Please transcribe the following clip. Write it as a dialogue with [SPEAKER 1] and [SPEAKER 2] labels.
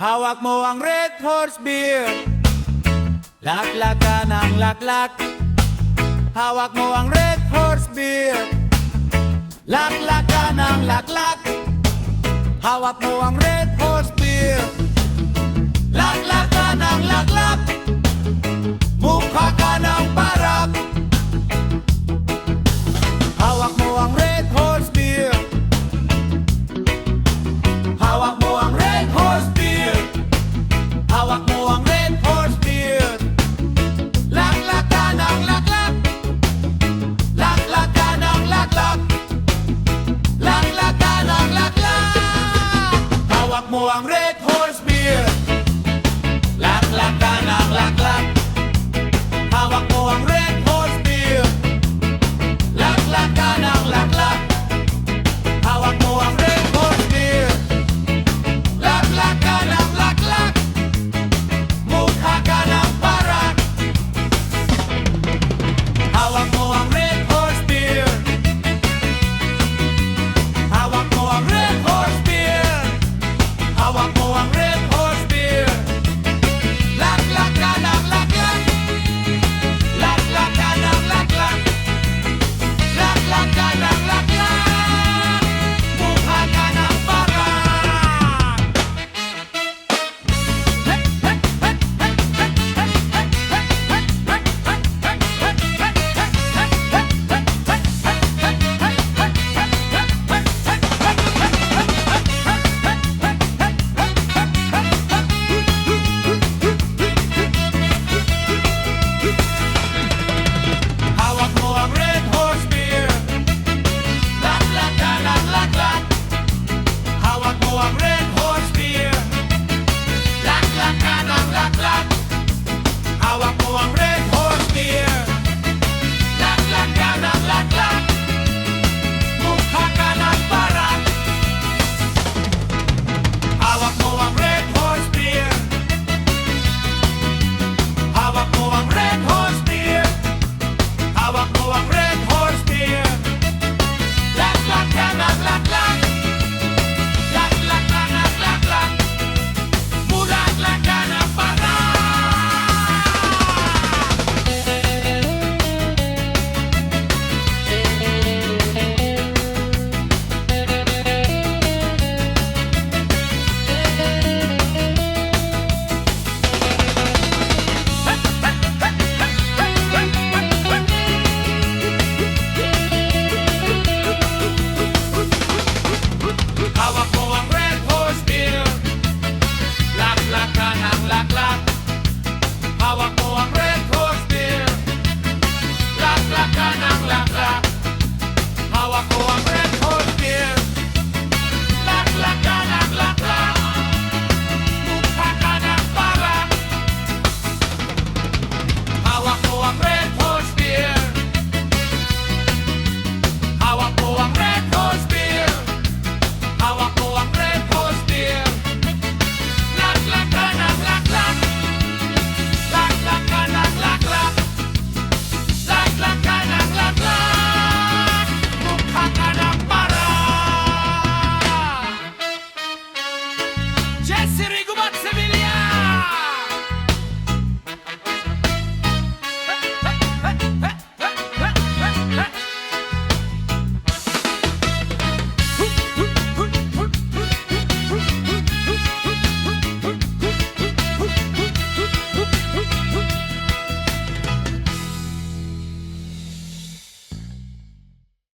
[SPEAKER 1] Hawak mo ang Red Horse Beer, laklak ka ng laklak. Hawak mo ang Red Horse Beer, laklak ka ng laklak. Hawak mo ang Red Horse Beer, laklak ka ng laklak. Mukha ka ng parak. Hawak mo ang Red Horse Beer, hawak mo ang Red Horse Beer, hawak mo ang Red Horse Beer, laklak ka ng laklak. Laklak ka ng laklak, laklak ka ng laklak. Hawak mo ang Red Horse Beer, laklak ka ng laklak. Hawak mo ang Red Horse Beer, laklak ka ng laklak. Hawak mo ang Red Horse Beer, laklak ka ng laklak. Mukha ka ng parak. Hawak mo ang Red Horse Beer, hawak mo ang Red Horse Beer, hawak mo ang Red Horse Beer, laklak ka ng laklak. Laklak ka ng laklak, laklak ka ng laklak. Mukha ka ng parak. Hawak mo ang Red Horse Beer, laklak ka ng laklak. Hawak mo ang Red Horse Beer, laklak ka ng laklak. Hawak mo ang Red Horse Beer, laklak ka ng laklak. Mukha ka ng parak. Hawak mo ang Red Horse Beer, hawak mo ang Red Horse Beer, hawak mo ang Red Horse Beer, laklak ka ng laklak. Laklak ka ng laklak. Mulaklak ka ng parak. Hawak mo ang Red Horse Beer, laklak ka ng laklak. Hawak mo ang Red Horse Beer, laklak ka ng laklak. Hawak mo ang Red Horse Beer, laklak ka ng laklak. Mukha ka ng parak. Hawak mo ang Red Horse Beer, hawak mo ang Red Horse Beer, hawak mo ang Red Horse Beer, laklak ka ng laklak. Laklak ka ng laklak, laklak ka ng laklak. Mukha ka ng parak. Jesse Rigo!